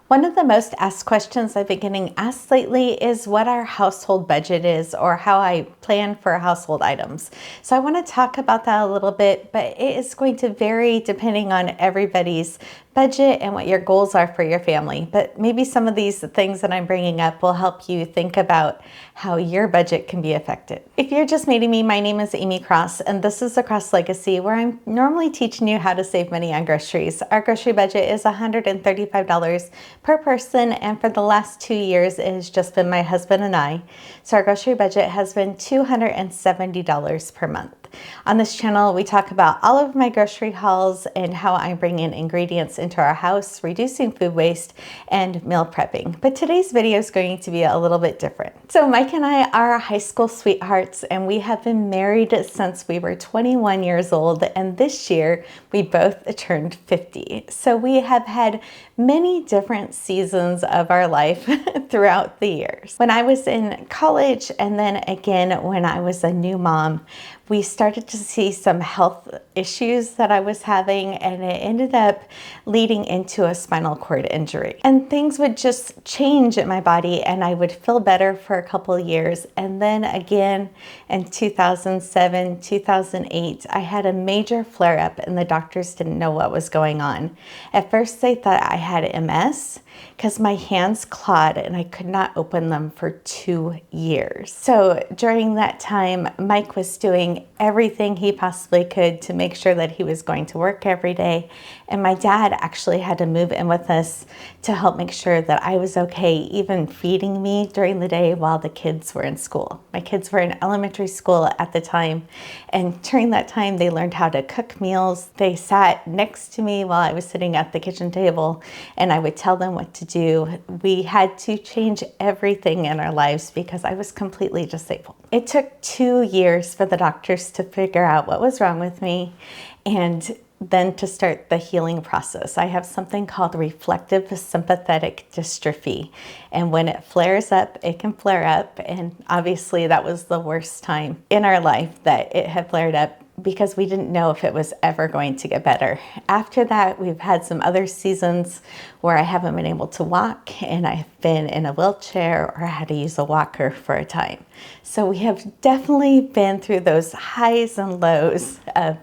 One of the most asked questions I've been getting asked lately is what our household budget is or how I plan for household items. So I want to talk about that a little bit, but it is going to vary depending on everybody's budget and what your goals are for your family. But maybe some of these things that I'm bringing up will help you think about how your budget can be affected. If you're just meeting me, my name is Amy Cross, and this is Across Legacy, where I'm normally teaching you how to save money on groceries. Our grocery budget is $135 per person, and for the last 2 years, it has just been my husband and I. So our grocery budget has been $270 per month. On this channel, we talk about all of my grocery hauls and how I bring in ingredients into our house, reducing food waste, and meal prepping. But today's video is going to be a little bit different. So Mike and I are high school sweethearts, and we have been married since we were 21 years old, and this year we both turned 50. So we have had many different seasons of our life throughout the years. When I was in college, and then again when I was a new mom, we started to see some health issues that I was having, and it ended up leading into a spinal cord injury. And things would just change in my body, and I would feel better for a couple of years. And then again in 2007, 2008, I had a major flare up, and the doctors didn't know what was going on. At first they thought I had MS because my hands clawed and I could not open them for 2 years. So during that time, Mike was doing everything he possibly could to make sure that he was going to work every day. And my dad actually had to move in with us to help make sure that I was okay, even feeding me during the day while the kids were in school. My kids were in elementary school at the time, and during that time they learned how to cook meals. They sat next to me while I was sitting at the kitchen table, and I would tell them what to do. We had to change everything in our lives because I was completely disabled. It took 2 years for the doctors to figure out what was wrong with me, and then to start the healing process. I have something called reflective sympathetic dystrophy. And when it flares up, it can flare up. And obviously that was the worst time in our life that it had flared up, because we didn't know if it was ever going to get better. After that, we've had some other seasons where I haven't been able to walk, and I've been in a wheelchair or had to use a walker for a time. So we have definitely been through those highs and lows of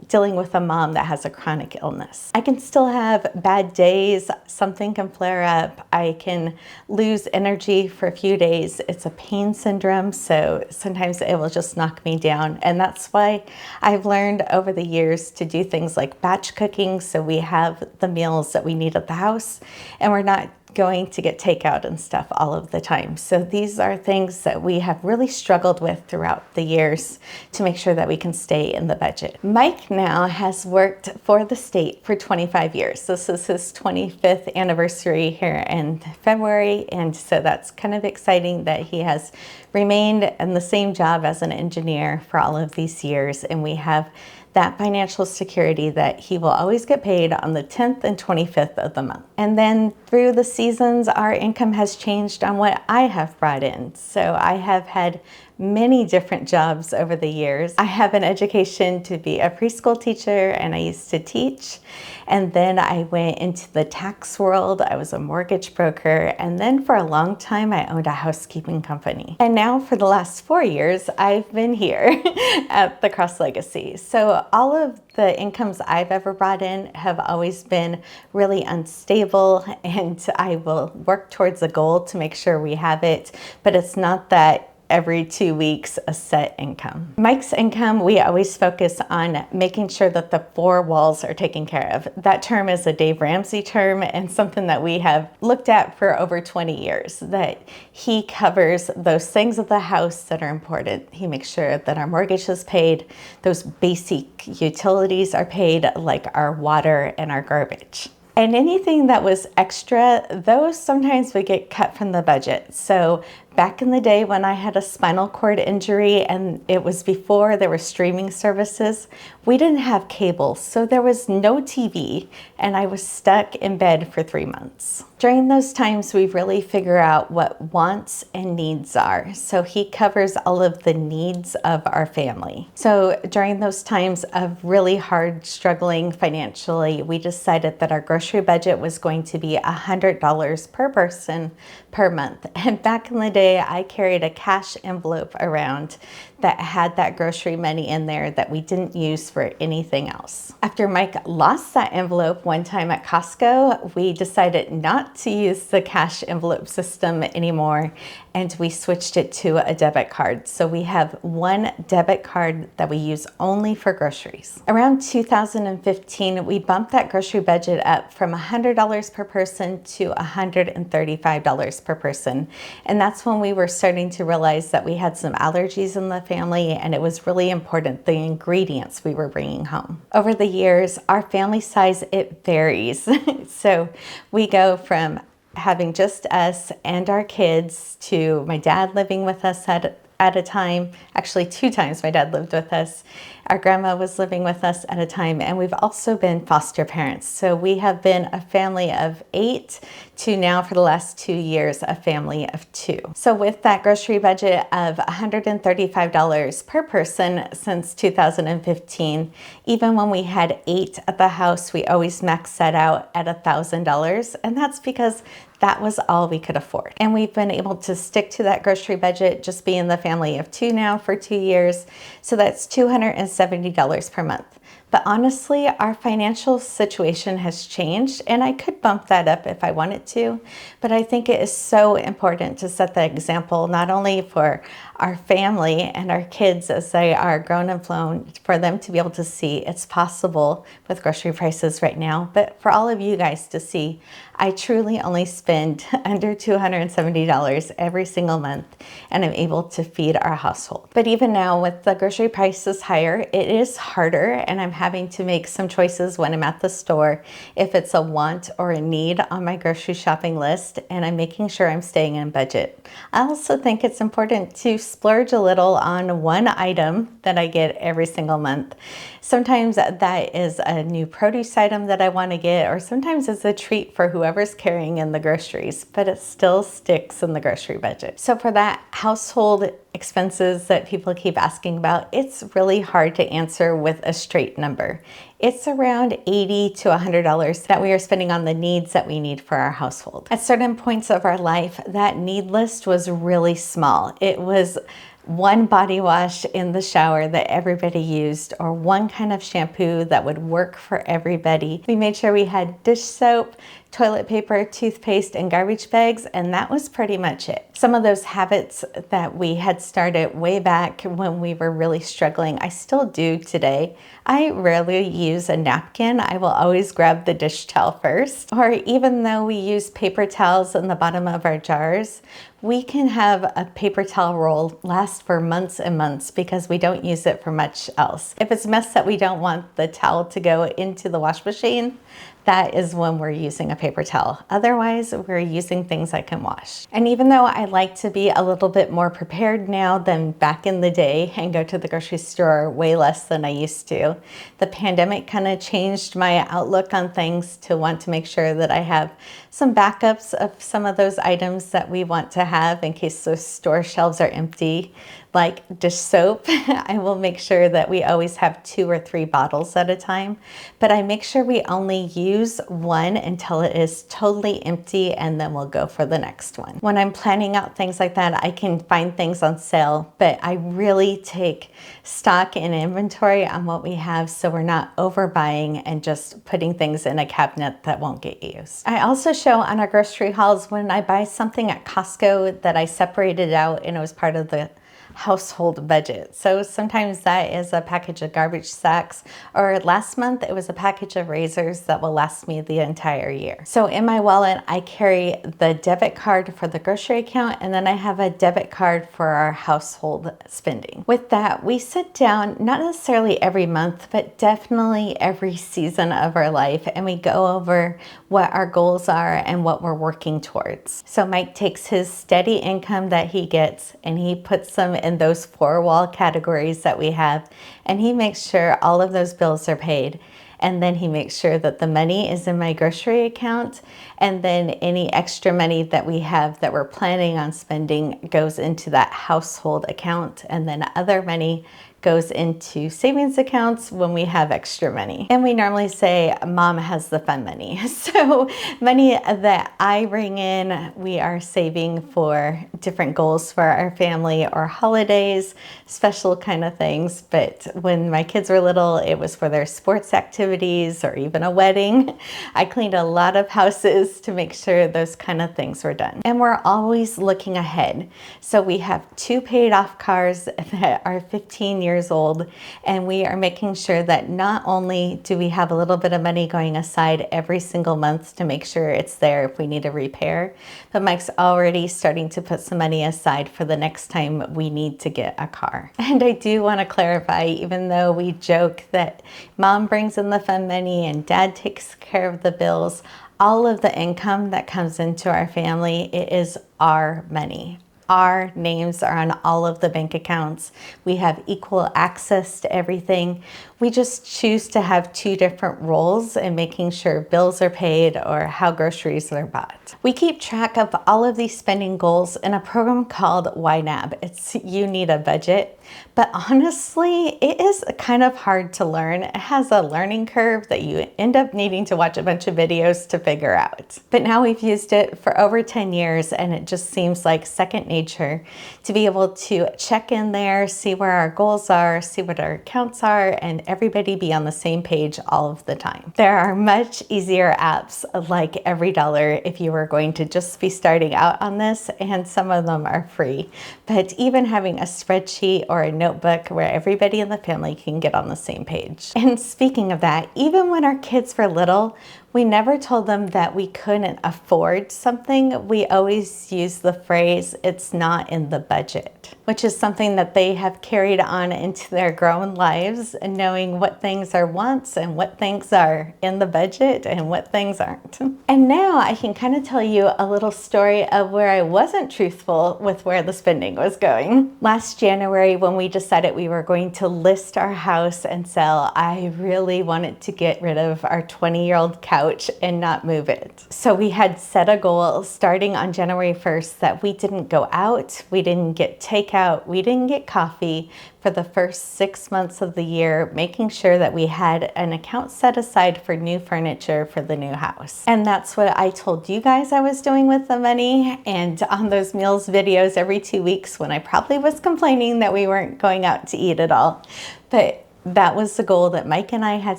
dealing with a mom that has a chronic illness. I can still have bad days. Something can flare up. I can lose energy for a few days. It's a pain syndrome, so sometimes it will just knock me down. And that's why I've learned over the years to do things like batch cooking, so we have the meals that we need at the house, and we're not going to get takeout and stuff all of the time. So these are things that we have really struggled with throughout the years to make sure that we can stay in the budget. Mike now has worked for the state for 25 years. This is his 25th anniversary here in February, and so that's kind of exciting that he has remained in the same job as an engineer for all of these years, and we have that financial security that he will always get paid on the 10th and 25th of the month. And then through the seasons, our income has changed on what I have brought in. So I have had many different jobs over the years. I have an education to be a preschool teacher, and I used to teach. And then I went into the tax world. I was a mortgage broker. And then for a long time, I owned a housekeeping company. And now for the last 4 years, I've been here at the Cross Legacy. So all of the incomes I've ever brought in have always been really unstable, and I will work towards a goal to make sure we have it, but it's not that every 2 weeks a set income. Mike's income, we always focus on making sure that the 4 walls are taken care of. That term is a Dave Ramsey term, and something that we have looked at for over 20 years, that he covers those things of the house that are important. He makes sure that our mortgage is paid, those basic utilities are paid, like our water and our garbage. And anything that was extra, those sometimes would get cut from the budget. So Back in the day when I had a spinal cord injury, and it was before there were streaming services, we didn't have cable, so there was no TV, and I was stuck in bed for 3 months. During those times, we really figure out what wants and needs are. So he covers all of the needs of our family. So during those times of really hard struggling financially, we decided that our grocery budget was going to be $100 per person per month. And back in the day, I carried a cash envelope around that had that grocery money in there that we didn't use for anything else. After Mike lost that envelope one time at Costco, we decided not to use the cash envelope system anymore, and we switched it to a debit card. So we have one debit card that we use only for groceries. Around 2015, we bumped that grocery budget up from $100 per person to $135 per person. And that's when we were starting to realize that we had some allergies in the family, and it was really important, the ingredients we were bringing home. Over the years, our family size, it varies. So we go from having just us and our kids to my dad living with us at a time. Actually, 2 times my dad lived with us. Our grandma was living with us at a time, and we've also been foster parents. So we have been a family of 8 to now, for the last 2 years, a family of 2. So with that grocery budget of $135 per person since 2015, even when we had 8 at the house, we always maxed that out at $1,000. And that's because that was all we could afford. And we've been able to stick to that grocery budget, just being the family of 2 now for 2 years. So that's $270 per month. But honestly, our financial situation has changed, and I could bump that up if I wanted to, but I think it is so important to set the example, not only for our family and our kids as they are grown and flown, for them to be able to see it's possible with grocery prices right now, but for all of you guys to see, I truly only spend under $270 every single month, and I'm able to feed our household. But even now, with the grocery prices higher, it is harder, and I'm having to make some choices when I'm at the store, if it's a want or a need on my grocery shopping list, and I'm making sure I'm staying in budget. I also think it's important to splurge a little on one item that I get every single month. Sometimes that is a new produce item that I want to get, or sometimes it's a treat for whoever's carrying in the groceries, but it still sticks in the grocery budget. So for that household expenses that people keep asking about, it's really hard to answer with a straight number. It's around $80 to $100 that we are spending on the needs that we need for our household. At certain points of our life, that need list was really small. It was one body wash in the shower that everybody used, or one kind of shampoo that would work for everybody. We made sure we had dish soap, toilet paper, toothpaste, and garbage bags, and that was pretty much it. Some of those habits that we had started way back when we were really struggling, I still do today. I rarely use a napkin. I will always grab the dish towel first. Or even though we use paper towels in the bottom of our jars, we can have a paper towel roll last for months and months because we don't use it for much else. If it's a mess that we don't want the towel to go into the wash machine, that is when we're using a paper towel. Otherwise, we're using things that can wash. And even though I like to be a little bit more prepared now than back in the day and go to the grocery store way less than I used to, the pandemic kind of changed my outlook on things to want to make sure that I have some backups of some of those items that we want to have in case those store shelves are empty. Like dish soap, I will make sure that we always have 2 or 3 bottles at a time, but I make sure we only use one until it is totally empty, and then we'll go for the next one. When I'm planning out things like that, I can find things on sale, but I really take stock and inventory on what we have so we're not overbuying and just putting things in a cabinet that won't get used. I also show on our grocery hauls when I buy something at Costco that I separated out and it was part of the household budget. So sometimes that is a package of garbage sacks, or last month it was a package of razors that will last me the entire year. So in my wallet, I carry the debit card for the grocery account, and then I have a debit card for our household spending. With that, we sit down, not necessarily every month, but definitely every season of our life, and we go over what our goals are and what we're working towards. So Mike takes his steady income that he gets and he puts them in those four-wall categories that we have, and he makes sure all of those bills are paid. And then he makes sure that the money is in my grocery account, and then any extra money that we have that we're planning on spending goes into that household account, and then other money goes into savings accounts when we have extra money. And we normally say mom has the fun money. So money that I bring in, we are saving for different goals for our family or holidays, special kind of things. But when my kids were little, it was for their sports activities or even a wedding. I cleaned a lot of houses to make sure those kind of things were done. And we're always looking ahead. So we have 2 paid off cars that are 15 years old, and we are making sure that not only do we have a little bit of money going aside every single month to make sure it's there if we need a repair, but Mike's already starting to put some money aside for the next time we need to get a car. And I do want to clarify, even though we joke that mom brings in the fun money and dad takes care of the bills, all of the income that comes into our family, it is our money. Our names are on all of the bank accounts. We have equal access to everything. We just choose to have 2 different roles in making sure bills are paid or how groceries are bought. We keep track of all of these spending goals in a program called YNAB. It's You Need a Budget. But honestly, it is kind of hard to learn. It has a learning curve that you end up needing to watch a bunch of videos to figure out. But now we've used it for over 10 years, and it just seems like second nature to be able to check in there, see where our goals are, see what our accounts are, and everybody be on the same page all of the time. There are much easier apps like Every Dollar if you were going to just be starting out on this, and some of them are free. But even having a spreadsheet or a notebook where everybody in the family can get on the same page. And speaking of that, even when our kids were little, we never told them that we couldn't afford something. We always use the phrase, it's not in the budget, which is something that they have carried on into their grown lives, and knowing what things are wants and what things are in the budget and what things aren't. And now I can kind of tell you a little story of where I wasn't truthful with where the spending was going. Last January, when we decided we were going to list our house and sell, I really wanted to get rid of our 20-year-old couch and not move it. So we had set a goal starting on January 1st that we didn't go out, we didn't get takeout, we didn't get coffee for the first 6 months of the year, making sure that we had an account set aside for new furniture for the new house. And that's what I told you guys I was doing with the money. And on those meals videos every 2 weeks, when I probably was complaining that we weren't going out to eat at all. But that was the goal that Mike and I had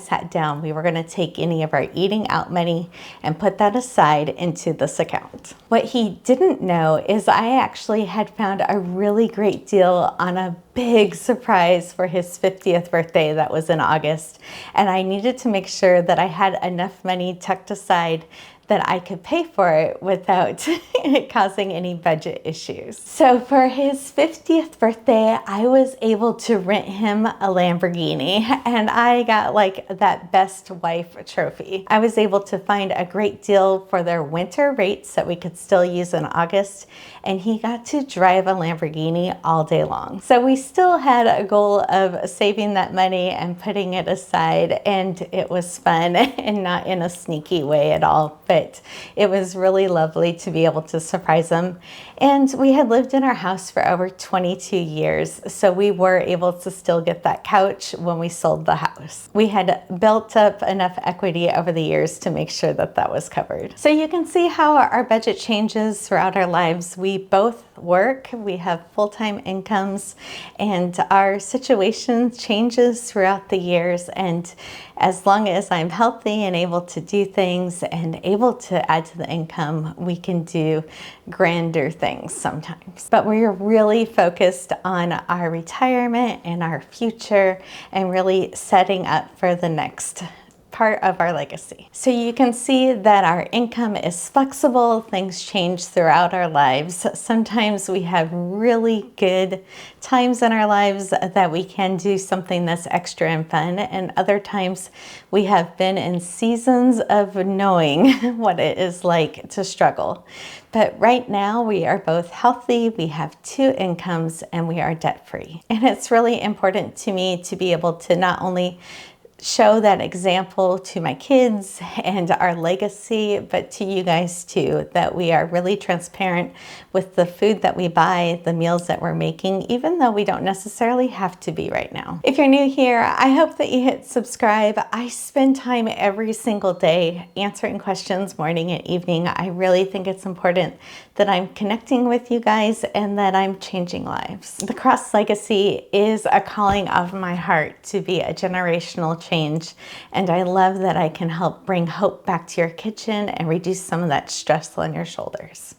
sat down. We were going to take any of our eating out money and put that aside into this account. What he didn't know is I actually had found a really great deal on a big surprise for his 50th birthday that was in August. And I needed to make sure that I had enough money tucked aside that I could pay for it without it causing any budget issues. So for his 50th birthday, I was able to rent him a Lamborghini, and I got like that best wife trophy. I was able to find a great deal for their winter rates that we could still use in August, and he got to drive a Lamborghini all day long. So we still had a goal of saving that money and putting it aside, and it was fun and not in a sneaky way at all. But it was really lovely to be able to surprise him. And we had lived in our house for over 22 years, so we were able to still get that couch when we sold the house. We had built up enough equity over the years to make sure that that was covered. So you can see how our budget changes throughout our lives. We both work, we have full-time incomes, and our situation changes throughout the years. And as long as I'm healthy and able to do things and able able to add to the income, we can do grander things sometimes. But we're really focused on our retirement and our future and really setting up for the next part of our legacy. So you can see that our income is flexible. Things change throughout our lives. Sometimes we have really good times in our lives that we can do something that's extra and fun, and other times we have been in seasons of knowing what it is like to struggle. But right now we are both healthy, we have 2 incomes, and we are debt-free. And it's really important to me to be able to not only show that example to my kids and our legacy, but to you guys too, that we are really transparent with the food that we buy, the meals that we're making, even though we don't necessarily have to be right now. If you're new here, I hope that you hit subscribe. I spend time every single day answering questions morning and evening. I really think it's important that I'm connecting with you guys and that I'm changing lives. The Cross Legacy is a calling of my heart to be a generational change, and I love that I can help bring hope back to your kitchen and reduce some of that stress on your shoulders.